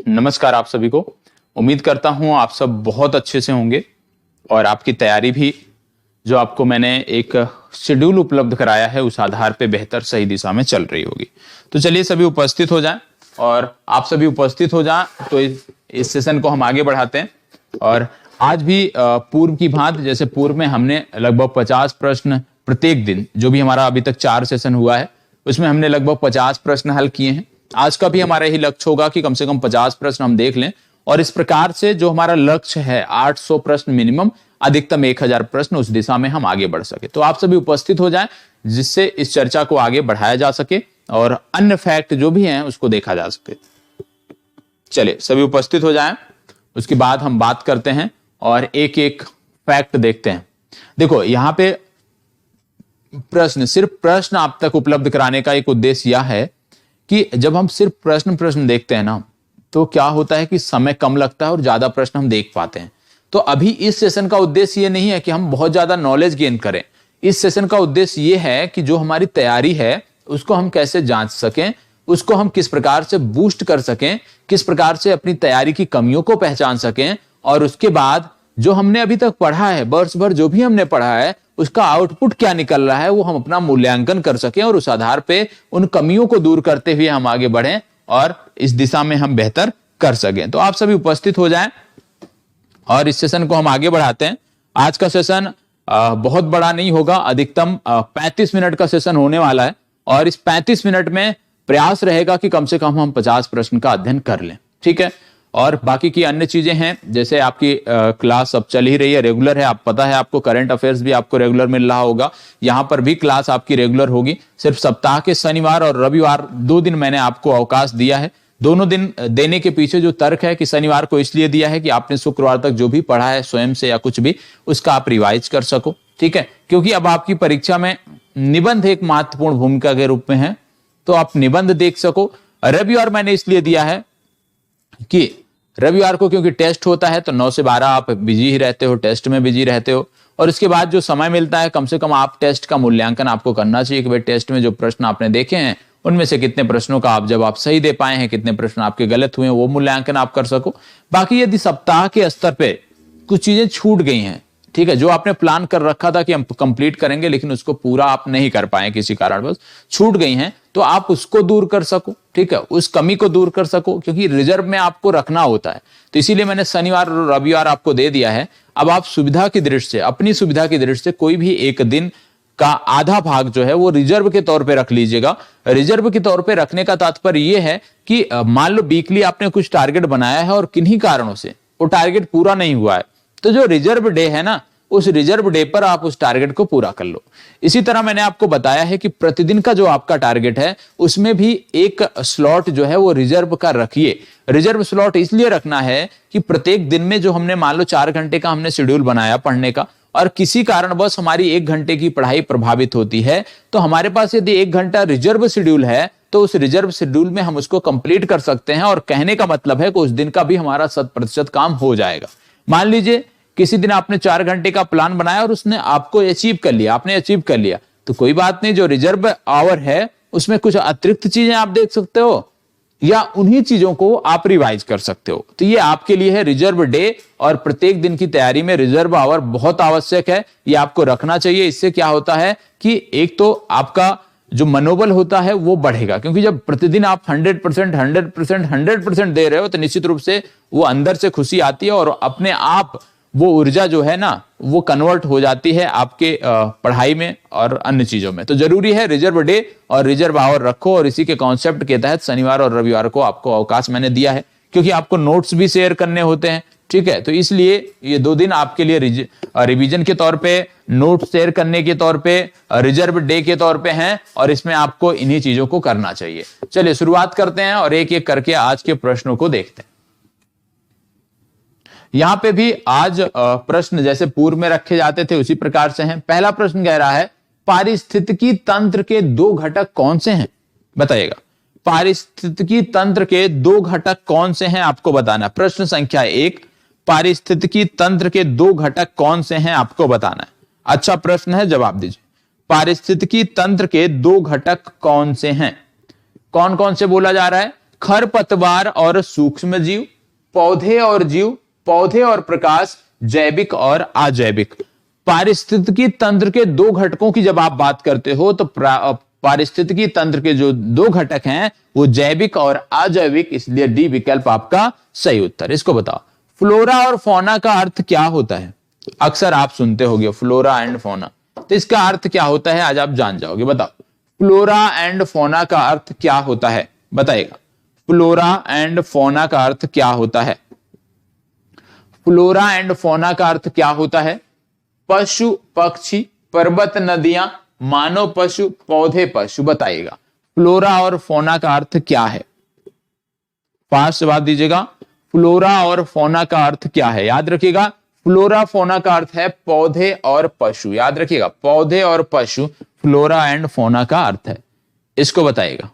नमस्कार आप सभी को। उम्मीद करता हूं आप सब बहुत अच्छे से होंगे और आपकी तैयारी भी जो आपको मैंने एक शेड्यूल उपलब्ध कराया है उस आधार पे बेहतर सही दिशा में चल रही होगी। तो चलिए सभी उपस्थित हो जाएं और आप सभी उपस्थित हो जाएं तो इस सेशन को हम आगे बढ़ाते हैं। और आज भी पूर्व की भांति जैसे पूर्व में हमने लगभग 50 प्रश्न प्रत्येक दिन, जो भी हमारा अभी तक 4 सेशन हुआ है उसमें हमने लगभग 50 प्रश्न हल किए हैं। आज का भी हमारा यही लक्ष्य होगा कि कम से कम 50 प्रश्न हम देख लें और इस प्रकार से जो हमारा लक्ष्य है 800 प्रश्न मिनिमम, अधिकतम 1000 प्रश्न, उस दिशा में हम आगे बढ़ सके। तो आप सभी उपस्थित हो जाएं जिससे इस चर्चा को आगे बढ़ाया जा सके और अन्य फैक्ट जो भी हैं उसको देखा जा सके। चलिए सभी उपस्थित हो जाएं, उसके बाद हम बात करते हैं और एक एक फैक्ट देखते हैं। देखो यहां पे सिर्फ प्रश्न आप तक उपलब्ध कराने का एक उद्देश्य यह है कि जब हम सिर्फ प्रश्न देखते हैं ना तो क्या होता है कि समय कम लगता है और ज्यादा प्रश्न हम देख पाते हैं। तो अभी इस सेशन का उद्देश्य ये नहीं है कि हम बहुत ज्यादा नॉलेज गेन करें। इस सेशन का उद्देश्य ये है कि जो हमारी तैयारी है उसको हम कैसे जांच सकें, उसको हम किस प्रकार से बूस्ट कर सकें, किस प्रकार से अपनी तैयारी की कमियों को पहचान सकें और उसके बाद जो हमने अभी तक पढ़ा है, वर्ष भर जो भी हमने पढ़ा है उसका आउटपुट क्या निकल रहा है वो हम अपना मूल्यांकन कर सकें और उस आधार पे उन कमियों को दूर करते हुए हम आगे बढ़ें और इस दिशा में हम बेहतर कर सकें। तो आप सभी उपस्थित हो जाएं और इस सेशन को हम आगे बढ़ाते हैं। आज का सेशन बहुत बड़ा नहीं होगा, अधिकतम 35 मिनट का सेशन होने वाला है और इस 35 मिनट में प्रयास रहेगा कि कम से कम हम 50 प्रश्न का अध्ययन कर लें, ठीक है। और बाकी की अन्य चीजें हैं, जैसे आपकी क्लास अब चल ही रही है, रेगुलर है, आप पता है आपको, करंट अफेयर्स भी आपको रेगुलर मिल रहा होगा, यहां पर भी क्लास आपकी रेगुलर होगी। सिर्फ सप्ताह के शनिवार और रविवार 2 दिन मैंने आपको अवकाश दिया है। दोनों दिन देने के पीछे जो तर्क है कि शनिवार को इसलिए दिया है कि आपने शुक्रवार तक जो भी पढ़ा है स्वयं से या कुछ भी उसका आप रिवाइज कर सको, ठीक है। क्योंकि अब आपकी परीक्षा में निबंध एक महत्वपूर्ण भूमिका के रूप में है तो आप निबंध देख सको। रविवार मैंने इसलिए दिया है कि रविवार को क्योंकि टेस्ट होता है तो 9 से 12 आप बिजी ही रहते हो, टेस्ट में बिजी रहते हो और इसके बाद जो समय मिलता है कम से कम आप टेस्ट का मूल्यांकन आपको करना चाहिए कि भाई टेस्ट में जो प्रश्न आपने देखे हैं उनमें से कितने प्रश्नों का आप जवाब सही दे पाए हैं, कितने प्रश्न आपके गलत हुए हैं, वो मूल्यांकन आप कर सको। बाकी यदि सप्ताह के स्तर पे कुछ चीजें छूट गई हैं, ठीक है, जो आपने प्लान कर रखा था कि हम कंप्लीट करेंगे लेकिन उसको पूरा आप नहीं कर पाए, किसी कारणवश छूट गई हैं, तो आप उसको दूर कर सको, ठीक है, उस कमी को दूर कर सको, क्योंकि रिजर्व में आपको रखना होता है। तो इसीलिए मैंने शनिवार और रविवार आपको दे दिया है। अब आप सुविधा की दृष्टि से, अपनी सुविधा की दृष्टि से कोई भी एक दिन का आधा भाग जो है वो रिजर्व के तौर पे रख लीजिएगा। रिजर्व के तौर पे रखने का तात्पर्य ये है कि मान लो वीकली आपने कुछ टारगेट बनाया है और किन्हीं कारणों से वो टारगेट पूरा नहीं हुआ है, तो जो रिजर्व डे है ना उस रिजर्व डे पर आप उस टारगेट को पूरा कर लो। इसी तरह मैंने आपको बताया है कि प्रतिदिन का जो आपका टारगेट है उसमें भी एक स्लॉट जो है वो रिजर्व का रखिए। रिजर्व स्लॉट इसलिए रखना है कि प्रत्येक दिन में जो हमने मान लो 4 घंटे का हमने शेड्यूल बनाया पढ़ने का और किसी कारणवश हमारी 1 घंटे की पढ़ाई प्रभावित होती है तो हमारे पास यदि 1 घंटा रिजर्व शेड्यूल है तो उस रिजर्व शेड्यूल में हम उसको कंप्लीट कर सकते हैं और कहने का मतलब है कि उस दिन का भी हमारा 100% काम हो जाएगा। मान लीजिए किसी दिन आपने 4 घंटे का प्लान बनाया और उसने आपको अचीव कर लिया, आपने अचीव कर लिया, तो कोई बात नहीं, जो रिजर्व आवर है उसमें कुछ अतिरिक्त चीजें आप देख सकते हो या उन्हीं चीजों को आप रिवाइज कर सकते हो। तो ये आपके लिए है रिजर्व डे और प्रत्येक दिन की तैयारी में रिजर्व आवर बहुत आवश्यक है, ये आपको रखना चाहिए। इससे क्या होता है कि एक तो आपका जो मनोबल होता है वो बढ़ेगा, क्योंकि जब प्रतिदिन आप 100% दे रहे हो तो निश्चित रूप से वो अंदर से खुशी आती है और अपने आप वो ऊर्जा जो है ना वो कन्वर्ट हो जाती है आपके पढ़ाई में और अन्य चीजों में। तो जरूरी है रिजर्व डे और रिजर्व आवर रखो और इसी के कॉन्सेप्ट के तहत शनिवार और रविवार को आपको अवकाश मैंने दिया है, क्योंकि आपको नोट्स भी शेयर करने होते हैं, ठीक है। तो इसलिए ये 2 दिन आपके लिए रिवीजन के तौर पे, नोट शेयर करने के तौर पे, रिजर्व डे के तौर पे हैं और इसमें आपको इन्हीं चीजों को करना चाहिए। चलिए शुरुआत करते हैं और एक एक करके आज के प्रश्नों को देखते हैं। यहां पे भी आज प्रश्न जैसे पूर्व में रखे जाते थे उसी प्रकार से हैं। पहला प्रश्न कह रहा है पारिस्थितिकी तंत्र के 2 घटक कौन से हैं, बताइएगा। पारिस्थितिकी तंत्र के 2 घटक कौन से हैं आपको बताना। प्रश्न संख्या 1, पारिस्थितिकी तंत्र के 2 घटक कौन से हैं आपको बताना है। अच्छा प्रश्न है, जवाब दीजिए। पारिस्थितिकी तंत्र के 2 घटक कौन से हैं, कौन कौन से बोला जा रहा है, खरपतवार और सूक्ष्म जीव, पौधे और जीव, पौधे और प्रकाश, जैविक और अजैविक। पारिस्थितिकी तंत्र के दो घटकों की जब आप बात करते हो तो पारिस्थितिकी तंत्र के जो दो घटक हैं वो जैविक और अजैविक, इसलिए डी विकल्प आपका सही उत्तर। इसको बताओ, फ्लोरा और फौना का अर्थ क्या होता है? अक्सर आप सुनते होंगे फ्लोरा एंड फौना, तो इसका अर्थ क्या होता है आज आप जान जाओगे। बताओ, फ्लोरा एंड फौना का अर्थ क्या होता है? बताइएगा, फ्लोरा एंड फौना का अर्थ क्या होता है? फ्लोरा एंड फौना का अर्थ क्या होता है? पशु पक्षी, पर्वत नदियां, मानव पशु, पौधे पशु। बताइएगा, फ्लोरा और फौना का अर्थ क्या है? फास्ट जवाब दीजिएगा, फ्लोरा और फौना का अर्थ क्या है? याद रखिएगा, फ्लोरा फौना का अर्थ है पौधे और पशु। याद रखिएगा, पौधे और पशु फ्लोरा एंड फौना का अर्थ है। इसको बताइएगा,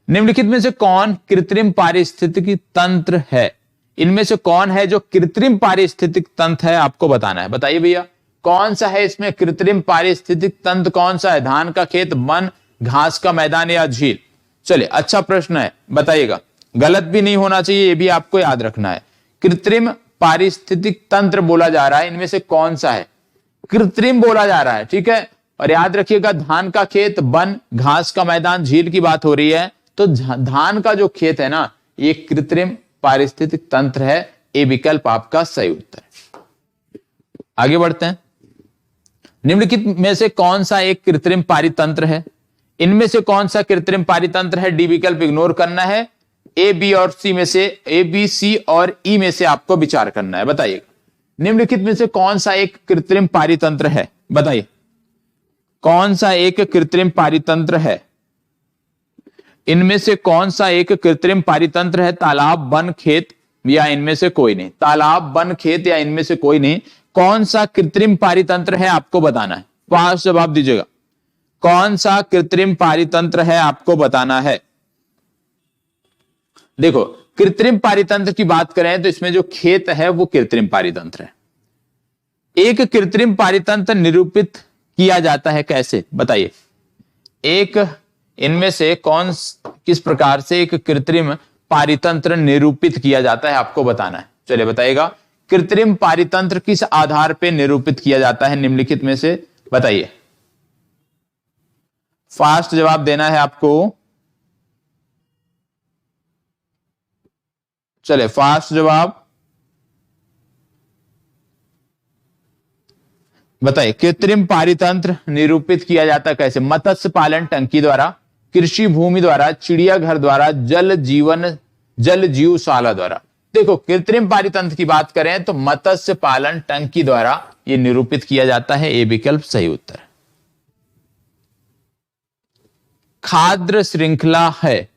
निम्नलिखित में से कौन कृत्रिम पारिस्थितिकी तंत्र है? इनमें से कौन है जो कृत्रिम पारिस्थितिक तंत्र है? आपको बताना है। बताइए भैया, कौन सा है इसमें कृत्रिम पारिस्थितिक तंत्र? कौन सा है? धान का खेत, वन, घास का मैदान या झील? चलिए, अच्छा प्रश्न है, बताइएगा। गलत भी नहीं होना चाहिए, ये भी आपको याद रखना है। कृत्रिम पारिस्थितिक तंत्र बोला जा रहा है, इनमें से कौन सा है? कृत्रिम बोला जा रहा है, ठीक है। और याद रखिएगा, धान का खेत, वन, घास का मैदान, झील की बात हो रही है, तो धान का जो खेत है ना, ये कृत्रिम पारिस्थितिक तंत्र है। ए विकल्प आपका सही उत्तर है। आगे बढ़ते हैं, निम्नलिखित में से कौन सा एक कृत्रिम पारितंत्र है? इनमें से कौन सा कृत्रिम पारितंत्र है? डी विकल्प इग्नोर करना है। ए, बी और सी में से, ए, बी, सी और ई में से आपको विचार करना है। बताइएगा, निम्नलिखित में से कौन सा एक कृत्रिम पारितंत्र है? बताइए, कौन सा एक कृत्रिम पारितंत्र है? इनमें से कौन सा एक कृत्रिम पारितंत्र है? तालाब, वन, खेत या इनमें से कोई नहीं? तालाब, वन, खेत या इनमें से कोई नहीं। कौन सा कृत्रिम पारितंत्र है आपको बताना है। फास्ट जवाब दीजिएगा, कौन सा कृत्रिम पारितंत्र है आपको बताना है। देखो, कृत्रिम पारितंत्र की बात करें तो इसमें जो खेत है वो कृत्रिम पारितंत्र है। एक कृत्रिम पारितंत्र निरूपित किया जाता है कैसे? बताइए, एक इनमें से किस प्रकार से एक कृत्रिम पारितंत्र निरूपित किया जाता है आपको बताना है। चलिए बताइएगा, कृत्रिम पारितंत्र किस आधार पर निरूपित किया जाता है निम्नलिखित में से? बताइए, फास्ट जवाब देना है आपको। चले, फास्ट जवाब बताइए, कृत्रिम पारितंत्र निरूपित किया जाता कैसे? मत्स्य पालन टंकी द्वारा, कृषि भूमि द्वारा, चिड़ियाघर द्वारा, जल जीवशाला द्वारा। देखो, कृत्रिम पारितंत्र की बात करें तो मत्स्य पालन टंकी द्वारा यह निरूपित किया जाता है। ए विकल्प सही उत्तर है। खाद्य श्रृंखला है,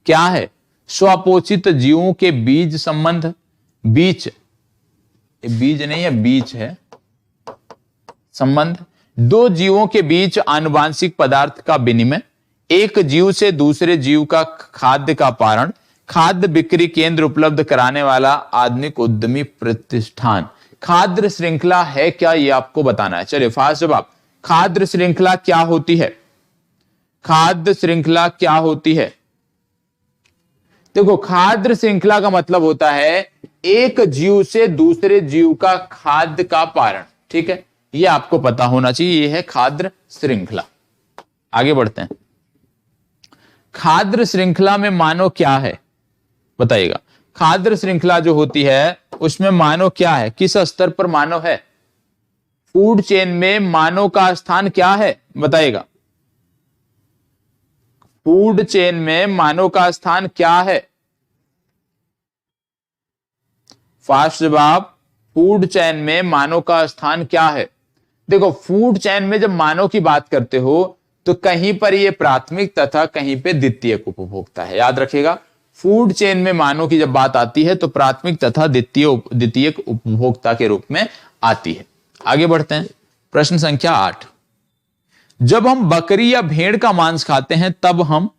क्या है? स्वपोषित जीवों के बीज संबंध, बीज नहीं है, बीज है संबंध, दो जीवों के बीच आनुवांशिक पदार्थ का विनिमय, एक जीव से दूसरे जीव का खाद्य का पारण, खाद्य बिक्री केंद्र उपलब्ध कराने वाला आधुनिक उद्यमी प्रतिष्ठान। खाद्य श्रृंखला है क्या, ये आपको बताना है। चलिए फास्ट जवाब, खाद्य श्रृंखला क्या होती है? खाद्य श्रृंखला क्या होती है? देखो, खाद्य श्रृंखला का मतलब होता है एक जीव से दूसरे जीव का खाद्य का पारण, ठीक है, ये आपको पता होना चाहिए। ये है खाद्य श्रृंखला। आगे बढ़ते हैं, खाद्य श्रृंखला में मानव क्या है? बताइएगा, खाद्य श्रृंखला जो होती है उसमें मानव क्या है? किस स्तर पर मानव है? फूड चेन में मानव का स्थान क्या है? बताइएगा, फूड चेन में मानव का स्थान क्या है? फास्ट जवाब, फूड चेन में मानव का स्थान क्या है? देखो, फूड चेन में जब मानव की बात करते हो तो कहीं पर यह प्राथमिक तथा कहीं पे द्वितीयक उपभोक्ता है। याद रखिएगा, फूड चेन में मानव की जब बात आती है तो प्राथमिक तथा द्वितीयक उपभोक्ता के रूप में आती है। आगे बढ़ते हैं, प्रश्न संख्या 8। जब हम बकरी या भेड़ का मांस खाते हैं तब हम,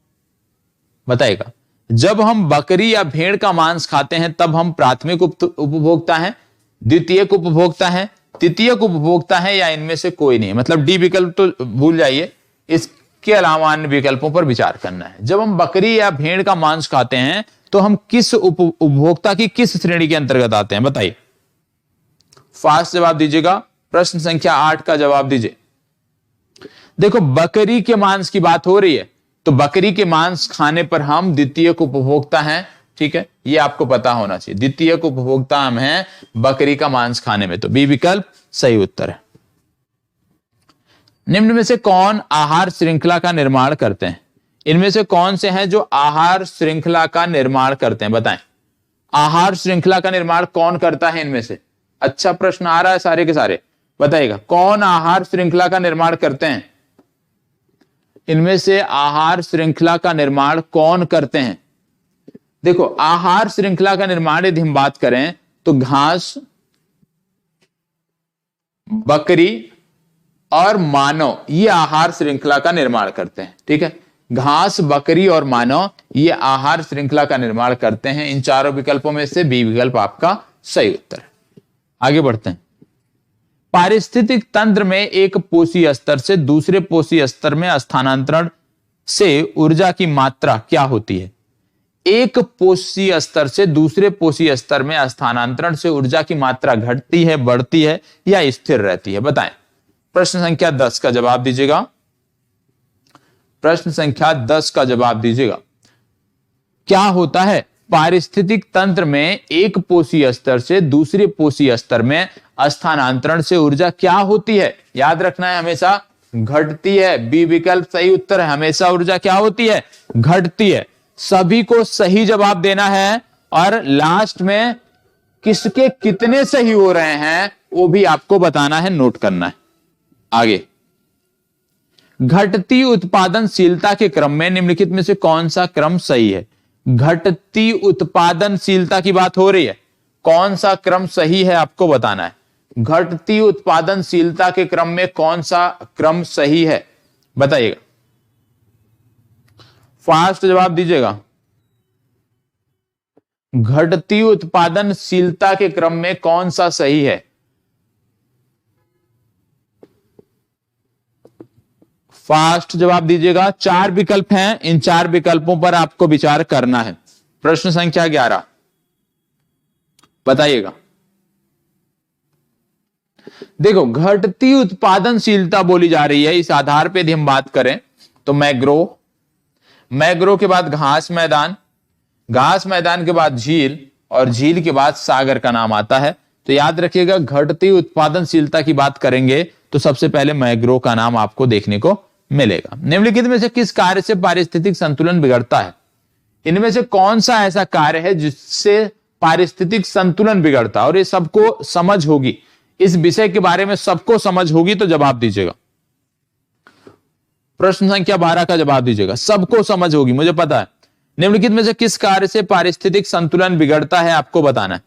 बताइएगा, जब हम बकरी या भेड़ का मांस खाते हैं तब हम प्राथमिक उपभोक्ता हैं, द्वितीयक उपभोक्ता हैं, तृतीयक उपभोक्ता हैं या इनमें से कोई नहीं? मतलब डी विकल्प तो भूल जाइए, इसके अलावा अन्य विकल्पों पर विचार करना है। जब हम बकरी या भेड़ का मांस खाते हैं तो हम किस उपभोक्ता की किस श्रेणी के अंतर्गत आते हैं, बताइए। फास्ट जवाब दीजिएगा। प्रश्न संख्या 8 का जवाब दीजिए। देखो, बकरी के मांस की बात हो रही है, तो बकरी के मांस खाने पर हम द्वितीयक उपभोक्ता हैं, ठीक है, ये आपको पता होना चाहिए। द्वितीयक उपभोक्ता हम हैं बकरी का मांस खाने में, तो बी विकल्प सही उत्तर है। निम्न में से कौन आहार श्रृंखला का निर्माण करते हैं? इनमें से कौन से हैं जो आहार श्रृंखला का निर्माण करते हैं, बताएं। आहार श्रृंखला का निर्माण कौन करता है इनमें से? अच्छा प्रश्न आ रहा है सारे के सारे, बताइएगा कौन आहार श्रृंखला का निर्माण करते हैं? इनमें से आहार श्रृंखला का निर्माण कौन करते हैं? देखो, आहार श्रृंखला का निर्माण यदि हम बात करें तो घास, बकरी और मानव ये आहार श्रृंखला का निर्माण करते हैं, ठीक है। घास, बकरी और मानव ये आहार श्रृंखला का निर्माण करते हैं। इन चारों विकल्पों में से बी विकल्प आपका सही उत्तर है। आगे बढ़ते हैं। पारिस्थितिक तंत्र में एक पोषी स्तर से दूसरे पोषी स्तर में स्थानांतरण से ऊर्जा की मात्रा क्या होती है? एक पोषी स्तर से दूसरे पोषी स्तर में स्थानांतरण से ऊर्जा की मात्रा घटती है, बढ़ती है या स्थिर रहती है, बताएं। प्रश्न संख्या 10 का जवाब दीजिएगा। प्रश्न संख्या 10 का जवाब दीजिएगा। क्या होता है? पारिस्थितिक तंत्र में एक पोषी स्तर से दूसरे पोषी स्तर में स्थानांतरण से ऊर्जा क्या होती है? याद रखना है, हमेशा घटती है। बी विकल्प सही उत्तर है। हमेशा ऊर्जा क्या होती है? घटती है। सभी को सही जवाब देना है और लास्ट में किसके कितने सही हो रहे हैं वो भी आपको बताना है, नोट करना है। आगे, घटती उत्पादनशीलता के क्रम में निम्नलिखित में से कौन सा क्रम सही है? घटती उत्पादनशीलता की बात हो रही है, कौन सा क्रम सही है आपको बताना है। घटती उत्पादनशीलता के क्रम में कौन सा क्रम सही है, बताइएगा। फास्ट जवाब दीजिएगा। घटती उत्पादनशीलता के क्रम में कौन सा सही है? फास्ट जवाब दीजिएगा। 4 विकल्प हैं, इन 4 विकल्पों पर आपको विचार करना है। प्रश्न संख्या 11 बताइएगा। देखो, घटती उत्पादनशीलता बोली जा रही है, इस आधार पे यदि हम बात करें तो मैग्रो के बाद घास मैदान, घास मैदान के बाद झील और झील के बाद सागर का नाम आता है। तो याद रखिएगा, घटती उत्पादनशीलता की बात करेंगे तो सबसे पहले मैग्रो का नाम आपको देखने को मिलेगा। निम्नलिखित में से किस कार्य से पारिस्थितिक संतुलन बिगड़ता है? इनमें से कौन सा ऐसा कार्य है जिससे पारिस्थितिक संतुलन बिगड़ता है? और ये सबको समझ होगी, इस विषय के बारे में सबको समझ होगी, तो जवाब दीजिएगा। प्रश्न संख्या 12 का जवाब दीजिएगा। सबको समझ होगी, मुझे पता है। निम्नलिखित में से किस कार्य से पारिस्थितिक संतुलन बिगड़ता है आपको बताना है।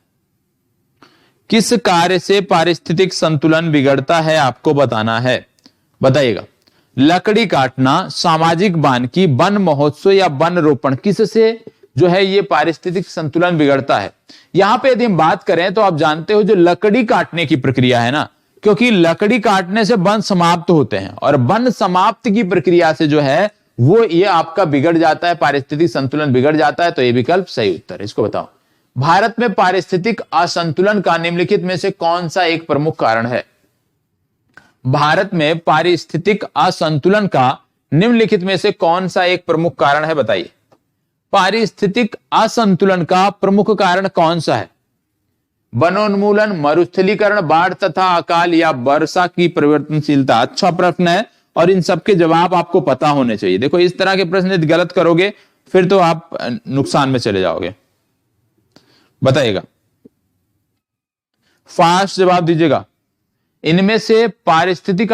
किस कार्य से पारिस्थितिक संतुलन बिगड़ता है आपको बताना है, बताइएगा। लकड़ी काटना, सामाजिक वानिकी, वन महोत्सव या वन रोपण, किससे जो है ये पारिस्थितिक संतुलन बिगड़ता है? यहां पे यदि हम बात करें तो आप जानते हो जो लकड़ी काटने की प्रक्रिया है ना, क्योंकि लकड़ी काटने से वन समाप्त होते हैं और वन समाप्त की प्रक्रिया से जो है वो ये आपका बिगड़ जाता है, पारिस्थितिक संतुलन बिगड़ जाता है। तो ये विकल्प सही उत्तर है। इसको बताओ। भारत में पारिस्थितिक असंतुलन का निम्नलिखित में से कौन सा एक प्रमुख कारण है? भारत में पारिस्थितिक असंतुलन का निम्नलिखित में से कौन सा एक प्रमुख कारण है, बताइए। पारिस्थितिक असंतुलन का प्रमुख कारण कौन सा है? वनोन्मूलन, मरुस्थलीकरण, बाढ़ तथा अकाल या वर्षा की परिवर्तनशीलता? अच्छा प्रश्न है और इन सबके जवाब आपको पता होने चाहिए। देखो, इस तरह के प्रश्न यदि गलत करोगे फिर तो आप नुकसान में चले जाओगे। बताइएगा, फास्ट जवाब दीजिएगा। इनमें से पारिस्थितिक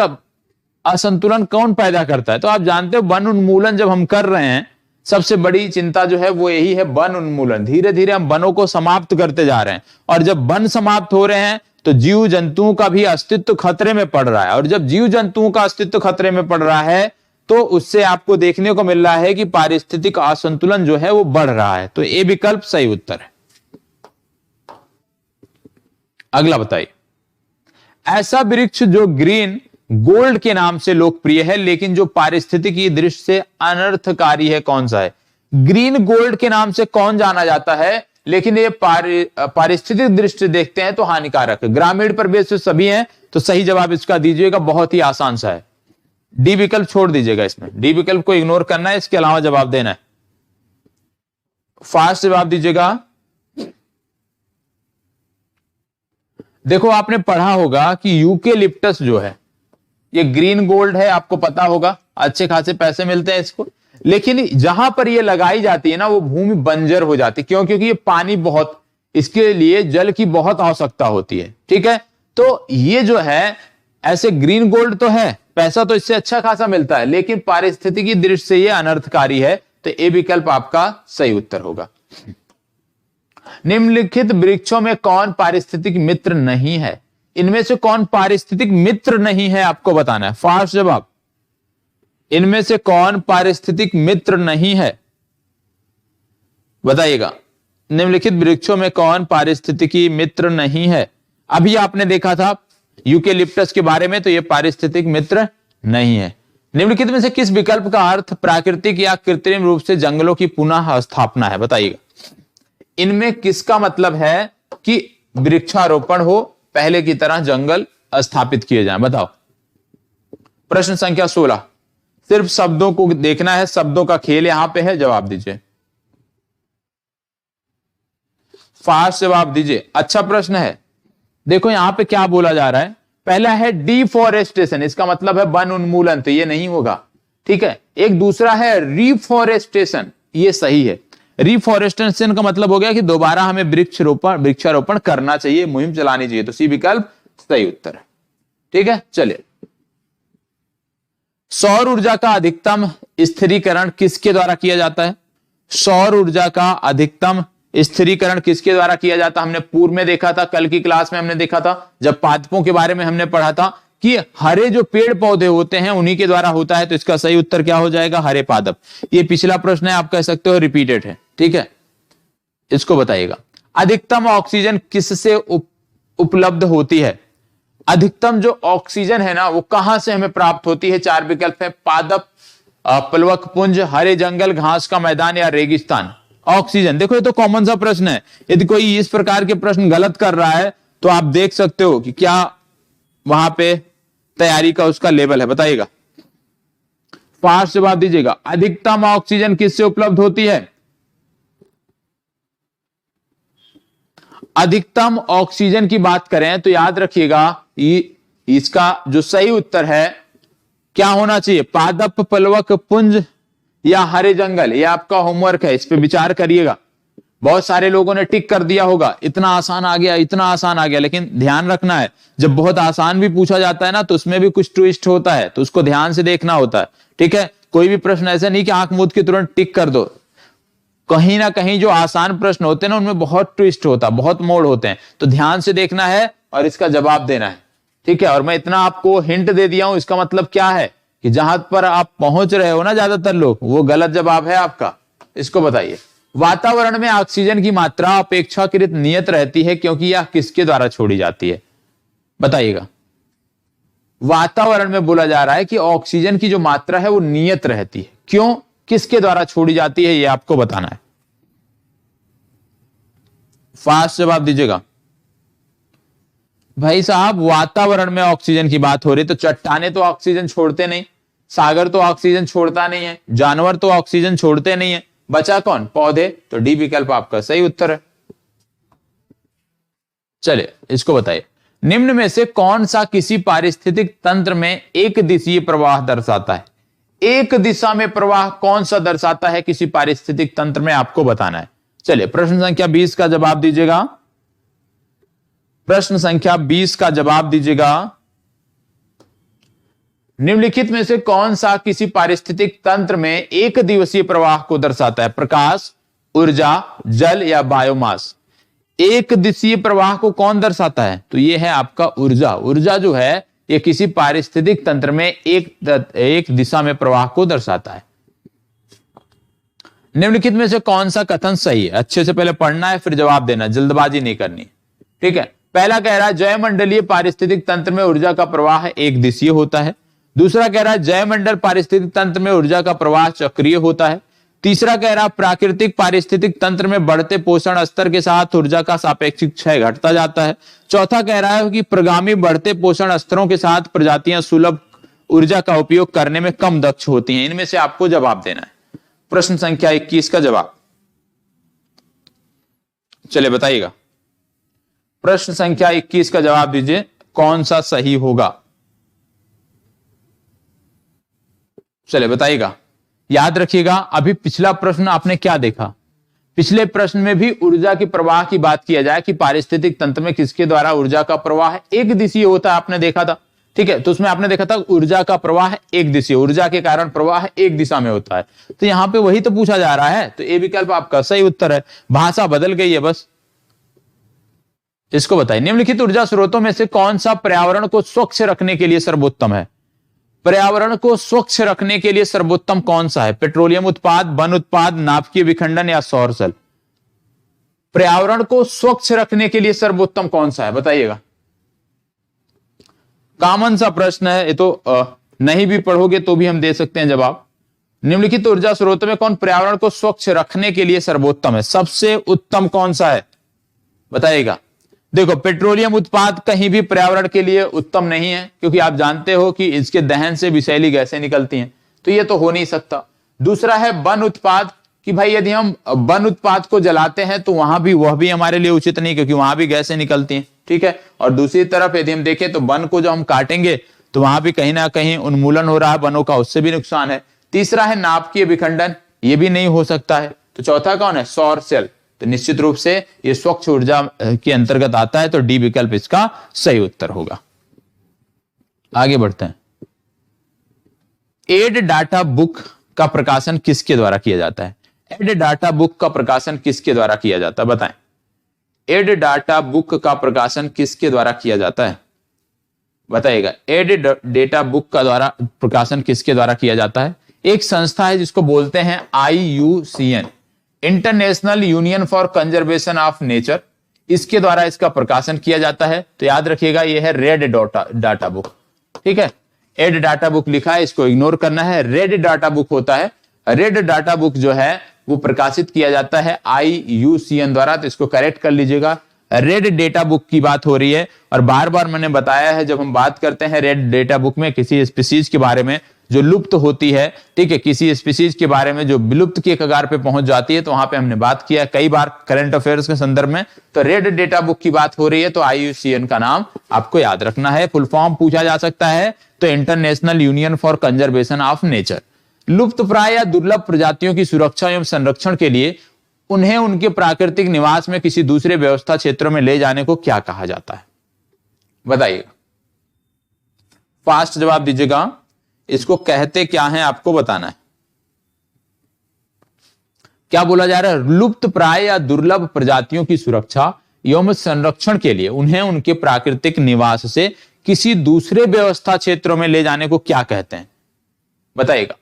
असंतुलन कौन पैदा करता है? तो आप जानते हो वन उन्मूलन जब हम कर रहे हैं, सबसे बड़ी चिंता जो है वो यही है, वन उन्मूलन। धीरे धीरे हम वनों को समाप्त करते जा रहे हैं और जब वन समाप्त हो रहे हैं तो जीव जंतुओं का भी अस्तित्व खतरे में पड़ रहा है। और जब जीव जंतुओं का अस्तित्व खतरे में पड़ रहा है तो उससे आपको देखने को मिल रहा है कि पारिस्थितिक असंतुलन जो है वो बढ़ रहा है। तो ये विकल्प सही उत्तर है। अगला बताइए। ऐसा वृक्ष जो ग्रीन गोल्ड के नाम से लोकप्रिय है लेकिन जो पारिस्थितिकी दृष्टि से अनर्थकारी है, कौन सा है? ग्रीन गोल्ड के नाम से कौन जाना जाता है, लेकिन ये पारिस्थितिक दृष्टि देखते हैं तो हानिकारक है। ग्रामीण परिवेश से सभी हैं, तो सही जवाब इसका दीजिएगा, बहुत ही आसान सा है। डी विकल्प छोड़ दीजिएगा, इसमें डी विकल्प को इग्नोर करना है, इसके अलावा जवाब देना है। फास्ट जवाब दीजिएगा। देखो आपने पढ़ा होगा कि यूकेलिप्टस जो है ये ग्रीन गोल्ड है, आपको पता होगा, अच्छे खासे पैसे मिलते हैं इसको, लेकिन जहां पर ये लगाई जाती है ना वो भूमि बंजर हो जाती है। क्यों? क्योंकि ये पानी बहुत, इसके लिए जल की बहुत आवश्यकता होती है। ठीक है, तो ये जो है ऐसे ग्रीन गोल्ड तो है, पैसा तो इससे अच्छा खासा मिलता है, लेकिन पारिस्थितिकी दृष्टि से ये अनर्थकारी है, तो ए विकल्प आपका सही उत्तर होगा। निम्नलिखित वृक्षों में कौन पारिस्थितिक मित्र नहीं है? इनमें से कौन पारिस्थितिक मित्र नहीं है आपको बताना है। फास्ट जवाब, इनमें से कौन पारिस्थितिक मित्र नहीं है, बताइएगा। निम्नलिखित वृक्षों में कौन पारिस्थितिकी मित्र नहीं है? अभी आपने देखा था यूकेलिप्टस के बारे में, तो यह पारिस्थितिक मित्र नहीं है। निम्नलिखित में से किस विकल्प का अर्थ प्राकृतिक या कृत्रिम रूप से जंगलों की पुनः स्थापना है, बताइएगा। इनमें किसका मतलब है कि वृक्षारोपण हो, पहले की तरह जंगल स्थापित किए जाएं, बताओ। प्रश्न संख्या 16, सिर्फ शब्दों को देखना है, शब्दों का खेल यहां पे है, जवाब दीजिए, फास्ट जवाब दीजिए। अच्छा प्रश्न है। देखो यहां पे क्या बोला जा रहा है, पहला है डिफॉरेस्टेशन, इसका मतलब है वन उन्मूलन, तो ये नहीं होगा। ठीक है, एक दूसरा है रिफॉरेस्टेशन, ये सही है। रिफॉरेस्टेशन का मतलब हो गया कि दोबारा हमें वृक्षारोपण करना चाहिए, मुहिम चलानी चाहिए, तो सी विकल्प सही उत्तर है। ठीक है, चलिए। सौर ऊर्जा का अधिकतम स्थिरीकरण किसके द्वारा किया जाता है? सौर ऊर्जा का अधिकतम स्थिरीकरण किसके द्वारा किया जाता है? हमने पूर्व में देखा था, कल की क्लास में हमने देखा था, जब पादपों के बारे में हमने पढ़ा था कि हरे जो पेड़ पौधे होते हैं उन्हीं के द्वारा होता है, तो इसका सही उत्तर क्या हो जाएगा? हरे पादप। ये पिछला प्रश्न है, आप कह सकते हो रिपीटेड है। ठीक है, इसको बताइएगा। अधिकतम ऑक्सीजन किससे उपलब्ध होती है? अधिकतम जो ऑक्सीजन है ना वो कहां से हमें प्राप्त होती है? चार विकल्प है, पादप, प्लवक पुंज, हरे जंगल, घास का मैदान या रेगिस्तान। ऑक्सीजन, देखो ये तो कॉमन सा प्रश्न है, यदि कोई इस प्रकार के प्रश्न गलत कर रहा है तो आप देख सकते हो कि क्या वहां पे तैयारी का उसका लेवल है, बताइएगा। फास्ट जवाब दीजिएगा। अधिकतम ऑक्सीजन किससे उपलब्ध होती है? अधिकतम ऑक्सीजन की बात करें तो याद रखिएगा इसका जो सही उत्तर है क्या होना चाहिए? पादप, प्लवक पुंज या हरे जंगल। ये आपका होमवर्क है, इस पे विचार करिएगा। बहुत सारे लोगों ने टिक कर दिया होगा, इतना आसान आ गया, इतना आसान आ गया, लेकिन ध्यान रखना है जब बहुत आसान भी पूछा जाता है ना तो उसमें भी कुछ ट्विस्ट होता है, तो उसको ध्यान से देखना होता है। ठीक है, कोई भी प्रश्न ऐसा नहीं कि आंख मूंद के तुरंत टिक कर दो। कहीं ना कहीं जो आसान प्रश्न होते हैं ना उनमें बहुत ट्विस्ट होता है, बहुत मोड़ होते हैं, तो ध्यान से देखना है और इसका जवाब देना है। ठीक है, और मैं इतना आपको हिंट दे दिया हूं, इसका मतलब क्या है कि जहां पर आप पहुंच रहे हो ना ज्यादातर लोग, वो गलत जवाब है आपका। इसको बताइए। वातावरण में ऑक्सीजन की मात्रा अपेक्षाकृत नियत रहती है क्योंकि यह किसके द्वारा छोड़ी जाती है? बताइएगा। वातावरण में बोला जा रहा है कि ऑक्सीजन की जो मात्रा है वो नियत रहती है, क्यों, किसके द्वारा छोड़ी जाती है, ये आपको बताना है। फास्ट जवाब दीजिएगा। भाई साहब, वातावरण में ऑक्सीजन की बात हो रही तो चट्टाने तो ऑक्सीजन छोड़ते नहीं, सागर तो ऑक्सीजन छोड़ता नहीं है, जानवर तो ऑक्सीजन छोड़ते नहीं है, बचा कौन? पौधे। तो डी विकल्प आपका सही उत्तर है। चलिए इसको बताइए। निम्न में से कौन सा किसी पारिस्थितिक तंत्र में एक दिशीय प्रवाह दर्शाता है? एक दिशा में प्रवाह कौन सा दर्शाता है किसी पारिस्थितिक तंत्र में, आपको बताना है। चलिए प्रश्न संख्या 20 का जवाब दीजिएगा। प्रश्न संख्या 20 का जवाब दीजिएगा। निम्नलिखित में से कौन सा किसी पारिस्थितिक तंत्र में एक दिवसीय प्रवाह को दर्शाता है? प्रकाश, ऊर्जा, जल या बायोमास। एक दिशीय प्रवाह को कौन दर्शाता है? तो यह है आपका ऊर्जा। ऊर्जा जो है यह किसी पारिस्थितिक तंत्र में एक दिशा में प्रवाह को दर्शाता है। निम्नलिखित में से कौन सा कथन सही है? अच्छे से पहले पढ़ना है फिर जवाब देना, जल्दबाजी नहीं करनी। ठीक है, पहला कह रहा है जयमंडलीय पारिस्थितिक तंत्र में ऊर्जा का प्रवाह एक दिशीय होता है। दूसरा कह रहा है जयमंडल पारिस्थितिक तंत्र में ऊर्जा का प्रवाह चक्रीय होता है। तीसरा कह रहा प्राकृतिक पारिस्थितिक तंत्र में बढ़ते पोषण स्तर के साथ ऊर्जा का सापेक्षिक क्षय घटता जाता है। चौथा कह रहा है कि प्रगामी बढ़ते पोषण स्तरों के साथ प्रजातियां सुलभ ऊर्जा का उपयोग करने में कम दक्ष होती हैं। इनमें से आपको जवाब देना है। प्रश्न संख्या 21 का जवाब चलिए बताइएगा। प्रश्न संख्या 21 का जवाब दीजिए, कौन सा सही होगा? चलिए बताइएगा। याद रखिएगा, अभी पिछला प्रश्न आपने क्या देखा? पिछले प्रश्न में भी ऊर्जा की प्रवाह की बात किया जाए कि पारिस्थितिक तंत्र में किसके द्वारा ऊर्जा का प्रवाह एक दिशीय होता है, आपने देखा था। ठीक है, तो उसमें आपने देखा था ऊर्जा का प्रवाह एक दिशीय, ऊर्जा के कारण प्रवाह एक दिशा में होता है। तो यहां पे वही तो पूछा जा रहा है, तो ए विकल्प आपका सही उत्तर है। भाषा बदल गई है बस। इसको बताइए, निम्नलिखित ऊर्जा स्रोतों में से कौन सा पर्यावरण को स्वच्छ रखने के लिए सर्वोत्तम है? पर्यावरण को स्वच्छ रखने के लिए सर्वोत्तम कौन सा है? पेट्रोलियम उत्पाद, वन उत्पाद, नाभिकीय विखंडन या सौर सेल? पर्यावरण को स्वच्छ रखने के लिए सर्वोत्तम कौन सा है, बताइएगा। कॉमन सा प्रश्न है ये तो, नहीं भी पढ़ोगे तो भी हम दे सकते हैं जवाब। निम्नलिखित ऊर्जा स्रोतों में कौन पर्यावरण को स्वच्छ रखने के लिए सर्वोत्तम है? सबसे उत्तम कौन सा है, बताइएगा। देखो, पेट्रोलियम उत्पाद कहीं भी पर्यावरण के लिए उत्तम नहीं है, क्योंकि आप जानते हो कि इसके दहन से विषैली गैसें निकलती हैं, तो ये तो हो नहीं सकता। दूसरा है वन उत्पाद, कि भाई यदि हम वन उत्पाद को जलाते हैं तो वहां भी वह भी हमारे लिए उचित नहीं, क्योंकि वहां भी गैसें निकलती हैं। ठीक है, और दूसरी तरफ यदि हम देखें तो वन को जो हम काटेंगे तो वहां भी कहीं ना कहीं उन्मूलन हो रहा है वनों का, उससे भी नुकसान है। तीसरा है नाभिकीय विखंडन, ये भी नहीं हो सकता है। तो चौथा कौन है? सौर सेल। तो निश्चित रूप से ये स्वच्छ ऊर्जा के अंतर्गत आता है, तो डी विकल्प इसका सही उत्तर होगा। आगे बढ़ते हैं। एड डाटा बुक का प्रकाशन किसके द्वारा किया जाता है? एड डाटा बुक का प्रकाशन किसके द्वारा किया जाता है, बताएं। एड डाटा बुक का प्रकाशन किसके द्वारा किया जाता है, बताइएगा। एड डेटा बुक का द्वारा प्रकाशन किसके द्वारा किया जाता है? एक संस्था है जिसको बोलते हैं IUCN, international union for conservation of nature, इसके द्वारा इसका प्रकाशन किया जाता है। तो याद रखिएगा, यह है रेड डाटा बुक। ठीक है, एड डाटा बुक लिखा है, इसको इग्नोर करना है। रेड डाटा बुक होता है। रेड डाटा बुक जो है वो प्रकाशित किया जाता है IUCN द्वारा, तो इसको करेक्ट कर लीजिएगा। रेड डेटा बुक की बात हो रही है, और बार बार मैंने बताया है, जब हम बात करते हैं रेड डेटा बुक में किसी स्पीसीज के बारे में जो लुप्त होती है, ठीक है, किसी स्पीसीज के बारे में जो विलुप्त के कगार पे पहुंच जाती है, तो वहां पे हमने बात किया कई बार करंट अफेयर्स के संदर्भ में। तो रेड डेटा बुक की बात हो रही है, तो IUCN का नाम आपको याद रखना है। फुल फॉर्म पूछा जा सकता है तो international union for conservation of nature. लुप्त प्राय या दुर्लभ प्रजातियों की सुरक्षा एवं संरक्षण के लिए उन्हें उनके प्राकृतिक निवास में किसी दूसरे व्यवस्था क्षेत्रों में ले जाने को क्या कहा जाता है, बताइए। फास्ट जवाब दीजिएगा, इसको कहते क्या है आपको बताना है। क्या बोला जा रहा है? लुप्त प्राय या दुर्लभ प्रजातियों की सुरक्षा एवं संरक्षण के लिए उन्हें उनके प्राकृतिक निवास से किसी दूसरे व्यवस्था क्षेत्रों में ले जाने को क्या कहते हैं, बताइएगा।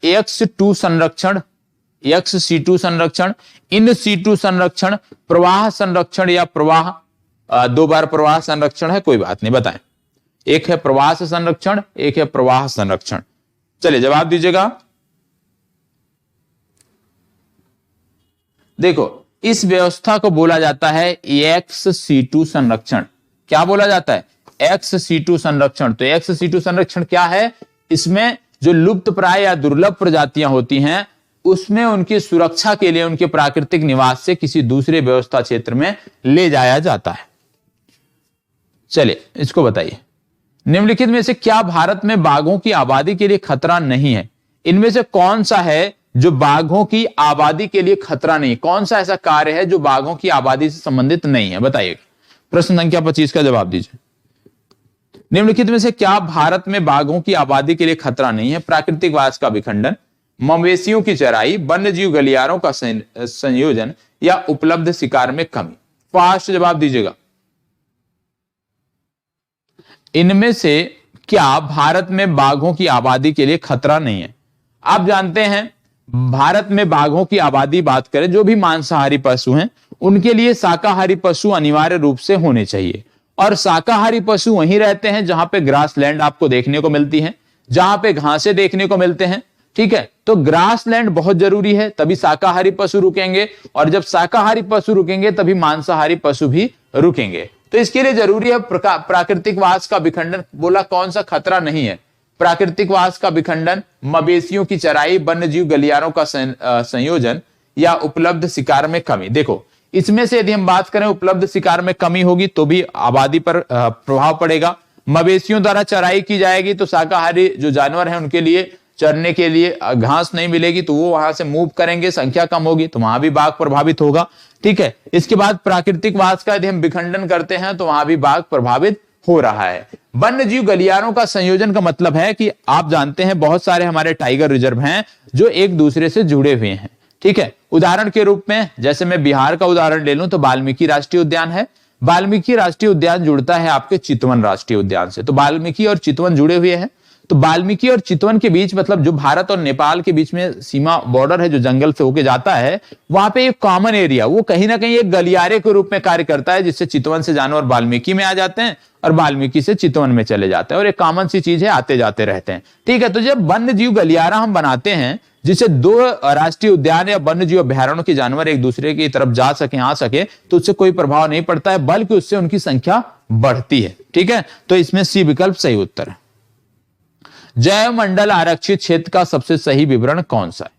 X2 संरक्षण, XC2 संरक्षण, इन C2 संरक्षण, प्रवाह संरक्षण या प्रवाह, दो बार प्रवाह संरक्षण है, कोई बात नहीं, बताएं। एक है प्रवास संरक्षण, एक है प्रवाह संरक्षण। चलिए जवाब दीजिएगा। देखो, इस व्यवस्था को बोला जाता है XC2 संरक्षण। क्या बोला जाता है? XC2 संरक्षण। तो XC2 संरक्षण क्या है? इसमें जो लुप्त प्राय या दुर्लभ प्रजातियां होती हैं, उसमें उनकी सुरक्षा के लिए उनके प्राकृतिक निवास से किसी दूसरे व्यवस्था क्षेत्र में ले जाया जाता है। चलिए इसको बताइए, निम्नलिखित में से क्या भारत में बाघों की आबादी के लिए खतरा नहीं है? इनमें से कौन सा है जो बाघों की आबादी के लिए खतरा नहीं? कौन सा ऐसा कार्य है जो बाघों की आबादी से संबंधित नहीं है, बताइए। प्रश्न संख्या 25 का जवाब दीजिए। निम्नलिखित में से क्या भारत में बाघों की आबादी के लिए खतरा नहीं है? प्राकृतिक वास का विखंडन, मवेशियों की चराई, वन्यजीव गलियारों का संयोजन या उपलब्ध शिकार में कमी। फास्ट जवाब दीजिएगा। इनमें से क्या भारत में बाघों की आबादी के लिए खतरा नहीं है? आप जानते हैं भारत में बाघों की आबादी बात करें, जो भी मांसाहारी पशु हैं उनके लिए शाकाहारी पशु अनिवार्य रूप से होने चाहिए, और शाकाहारी पशु वहीं रहते हैं जहां पे ग्रासलैंड आपको देखने को मिलती है, जहां पे घासें देखने को मिलते हैं। ठीक है, तो ग्रासलैंड बहुत जरूरी है, तभी शाकाहारी पशु रुकेंगे, और जब शाकाहारी पशु रुकेंगे तभी मांसाहारी पशु भी रुकेंगे। तो इसके लिए जरूरी है प्राकृतिक वास का विखंडन। बोला कौन सा खतरा नहीं है? प्राकृतिक वास का विखंडन, मवेशियों की चराई, वन्यजीव गलियारों का संयोजन या उपलब्ध शिकार में कमी। देखो इसमें से यदि हम बात करें उपलब्ध शिकार में कमी होगी तो भी आबादी पर प्रभाव पड़ेगा। मवेशियों द्वारा चराई की जाएगी तो शाकाहारी जो जानवर हैं उनके लिए चरने के लिए घास नहीं मिलेगी, तो वो वहां से मूव करेंगे, संख्या कम होगी तो वहां भी बाघ प्रभावित होगा। ठीक है, इसके बाद प्राकृतिक वास का यदि हम विखंडन करते हैं तो वहां भी बाघ प्रभावित हो रहा है। वन्यजीव गलियारों का संयोजन का मतलब है कि आप जानते हैं बहुत सारे हमारे टाइगर रिजर्व हैं जो एक दूसरे से जुड़े हुए हैं। ठीक है, उदाहरण के रूप में जैसे मैं बिहार का उदाहरण ले लूं तो वाल्मीकि राष्ट्रीय उद्यान है। वाल्मीकि राष्ट्रीय उद्यान जुड़ता है आपके चितवन राष्ट्रीय उद्यान से, तो वाल्मीकि और चितवन जुड़े हुए हैं। तो वाल्मीकि और चितवन के बीच मतलब जो भारत और नेपाल के बीच में सीमा बॉर्डर है जो जंगल से होके जाता है, वहां पे एक कॉमन एरिया वो कहीं ना कहीं एक गलियारे के रूप में कार्य करता है, जिससे चितवन से जानवर वाल्मीकि में आ जाते हैं और वाल्मीकि से चितवन में चले जाते हैं, और एक कॉमन सी चीज है, आते जाते रहते हैं। ठीक है, तो जब वन्य जीव गलियारा हम बनाते हैं जिससे दो राष्ट्रीय उद्यान या वन्य जीव अभ्यारण्यों के जानवर एक दूसरे की तरफ जा सके, आ सके, तो उससे कोई प्रभाव नहीं पड़ता है, बल्कि उससे उनकी संख्या बढ़ती है। ठीक है, तो इसमें सी विकल्प सही उत्तर है। जैव मंडल आरक्षित क्षेत्र का सबसे सही विवरण कौन सा है?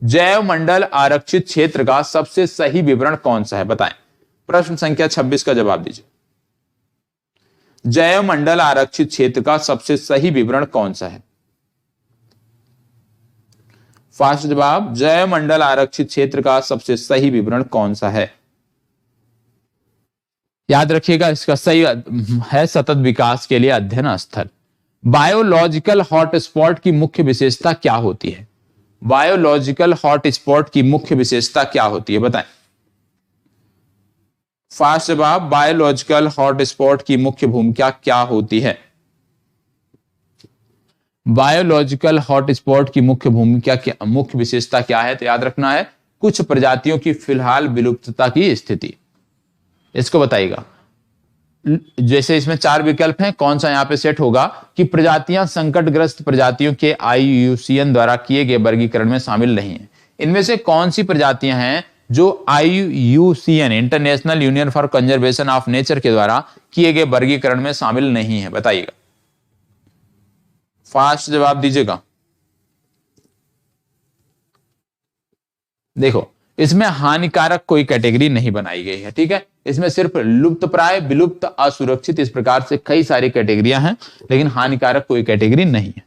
जैव मंडल आरक्षित क्षेत्र का सबसे सही विवरण कौन सा है, बताएं। प्रश्न संख्या 26 का जवाब दीजिए। जैव मंडल आरक्षित क्षेत्र का सबसे सही विवरण कौन सा है? फास्ट जवाब, जैव मंडल आरक्षित क्षेत्र का सबसे सही विवरण कौन सा है? याद रखिएगा इसका सही है सतत विकास के लिए अध्ययन स्थल। बायोलॉजिकल हॉटस्पॉट की मुख्य विशेषता क्या होती है? बायोलॉजिकल हॉटस्पॉट की मुख्य विशेषता क्या होती है, बताएं। फास्ट जवाब, बायोलॉजिकल हॉटस्पॉट की मुख्य भूमिका क्या होती है? बायोलॉजिकल हॉटस्पॉट की मुख्य भूमिका क्या, मुख्य विशेषता क्या है? तो याद रखना है कुछ प्रजातियों की फिलहाल विलुप्तता की स्थिति, इसको बताइएगा। जैसे इसमें 4 विकल्प हैं, कौन सा यहां पे सेट होगा कि प्रजातियां संकटग्रस्त प्रजातियों के IUCN द्वारा किए गए वर्गीकरण में शामिल नहीं है। इनमें से कौन सी प्रजातियां हैं जो IUCN international union for conservation of nature के द्वारा किए गए वर्गीकरण में शामिल नहीं है, बताइएगा। फास्ट जवाब दीजिएगा। देखो इसमें हानिकारक कोई कैटेगरी नहीं बनाई गई है। ठीक है, इसमें सिर्फ लुप्तप्राय, विलुप्त, असुरक्षित, इस प्रकार से कई सारी कैटेगरियां हैं, लेकिन हानिकारक कोई कैटेगरी नहीं है।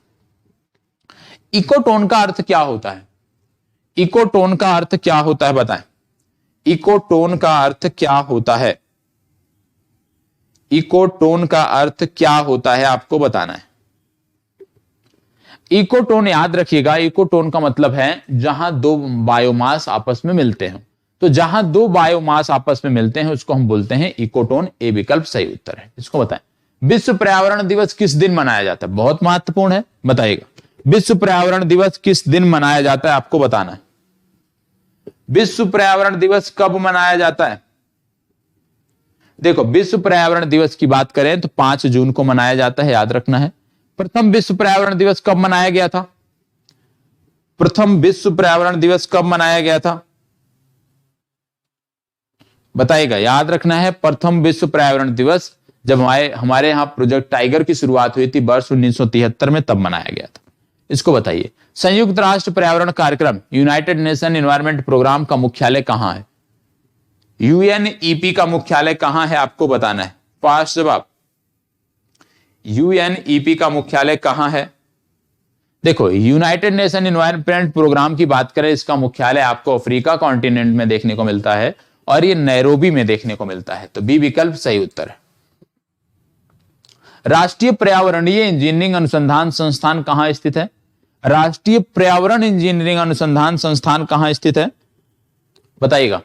इकोटोन का अर्थ क्या होता है? इकोटोन का अर्थ क्या होता है, बताएं। इकोटोन का अर्थ क्या होता है? इकोटोन का अर्थ क्या होता है आपको बताना है। इकोटोन याद रखिएगा, इकोटोन का मतलब है जहां दो बायोमास आपस में मिलते हैं। तो जहां दो बायोमास आपस में मिलते हैं उसको हम बोलते हैं इकोटोन। ए विकल्प सही उत्तर है, इसको बताएं। विश्व पर्यावरण दिवस किस दिन मनाया जाता है? बहुत महत्वपूर्ण है, बताइएगा। विश्व पर्यावरण दिवस किस दिन मनाया जाता है आपको बताना है। विश्व पर्यावरण दिवस कब मनाया जाता है? देखो विश्व पर्यावरण दिवस की बात करें तो 5 जून को मनाया जाता है, याद रखना है। प्रथम विश्व पर्यावरण दिवस कब मनाया गया था? प्रथम विश्व पर्यावरण दिवस कब मनाया गया था, बताइएगा। याद रखना है प्रथम विश्व पर्यावरण दिवस जब हमारे यहां प्रोजेक्ट टाइगर की शुरुआत हुई थी वर्ष 1973 में, तब मनाया गया था, इसको बताइए। संयुक्त राष्ट्र पर्यावरण कार्यक्रम यूनाइटेड नेशन एनवायरमेंट प्रोग्राम का मुख्यालय कहां है? UNEP का मुख्यालय कहां है आपको बताना है। फास्ट जवाब, UNEP का मुख्यालय कहां है? देखो यूनाइटेड नेशन एनवायरमेंट प्रोग्राम की बात करें, इसका मुख्यालय आपको अफ्रीका कॉन्टिनेंट में देखने को मिलता है और ये नैरोबी में देखने को मिलता है, तो बी विकल्प सही उत्तर है। राष्ट्रीय पर्यावरणीय इंजीनियरिंग अनुसंधान संस्थान कहां स्थित है? राष्ट्रीय पर्यावरण इंजीनियरिंग अनुसंधान संस्थान कहां स्थित है, बताइएगा।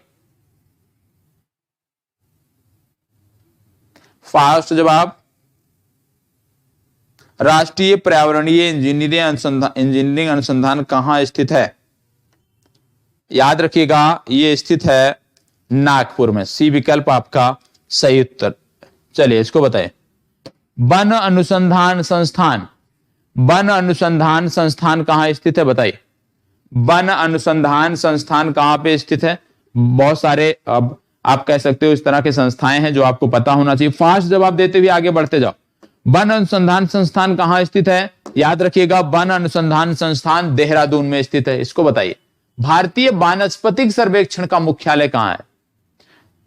फास्ट जवाब, राष्ट्रीय पर्यावरणीय इंजीनियरिंग अनुसंधान कहां स्थित है? याद रखिएगा यह स्थित है नागपुर में। सी विकल्प आपका सही उत्तर। चलिए इसको बताएं। वन अनुसंधान संस्थान वन अनुसंधान संस्थान कहां स्थित है, बताइए। वन अनुसंधान संस्थान कहां पे स्थित है? बहुत सारे अब आप कह सकते हो इस तरह के संस्थाएं हैं जो आपको पता होना चाहिए। फास्ट जवाब देते हुए आगे बढ़ते जाओ। वन अनुसंधान संस्थान कहां स्थित है? याद रखिएगा, वन अनुसंधान संस्थान देहरादून में स्थित है। इसको बताइए। भारतीय वानस्पतिक सर्वेक्षण का मुख्यालय कहां है?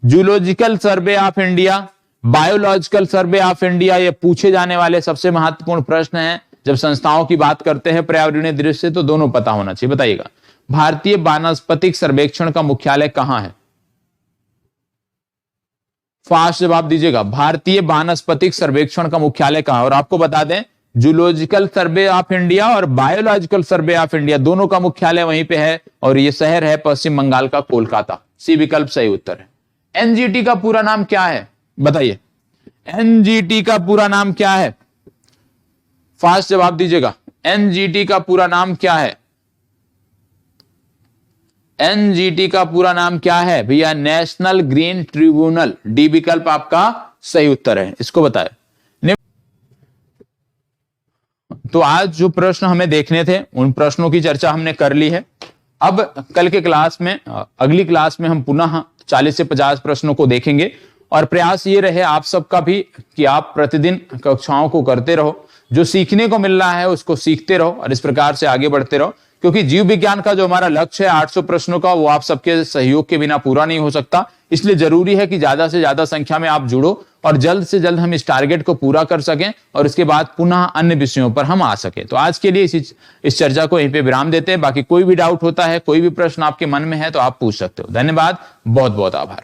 Zoological survey of India, biological survey of India, ये पूछे जाने वाले सबसे महत्वपूर्ण प्रश्न हैं जब संस्थाओं की बात करते हैं पर्यावरणीय दृष्टि से, तो दोनों पता होना चाहिए। बताइएगा, भारतीय वानस्पतिक सर्वेक्षण का मुख्यालय कहां है? फास्ट जवाब दीजिएगा। भारतीय वानस्पतिक सर्वेक्षण का मुख्यालय कहां है? और आपको बता दें, जूलॉजिकल सर्वे ऑफ इंडिया और बायोलॉजिकल सर्वे ऑफ इंडिया दोनों का मुख्यालय वहीं पे है, और यह शहर है पश्चिम बंगाल का कोलकाता। सी विकल्प सही उत्तर है। एनजीटी का पूरा नाम क्या है? बताइए, एनजीटी का पूरा नाम क्या है? फास्ट जवाब दीजिएगा। एनजीटी का पूरा नाम क्या है? एनजीटी का पूरा नाम क्या है भैया? National green tribunal. डी विकल्प आपका सही उत्तर है। इसको बताएं। तो आज जो प्रश्न हमें देखने थे उन प्रश्नों की चर्चा हमने कर ली है। अब कल के क्लास में, अगली क्लास में हम पुनः 40 से 50 प्रश्नों को देखेंगे, और प्रयास ये रहे आप सबका भी कि आप प्रतिदिन कक्षाओं को करते रहो, जो सीखने को मिल रहा है उसको सीखते रहो और इस प्रकार से आगे बढ़ते रहो, क्योंकि जीव विज्ञान का जो हमारा लक्ष्य है 800 प्रश्नों का, वो आप सबके सहयोग के बिना पूरा नहीं हो सकता। इसलिए जरूरी है कि ज्यादा से ज्यादा संख्या में आप जुड़ो और जल्द से जल्द हम इस टारगेट को पूरा कर सकें और इसके बाद पुनः अन्य विषयों पर हम आ सकें। तो आज के लिए इस चर्चा को यहीं पे विराम देते हैं। बाकी कोई भी डाउट होता है, कोई भी प्रश्न आपके मन में है तो आप पूछ सकते हो। धन्यवाद, बहुत बहुत आभार।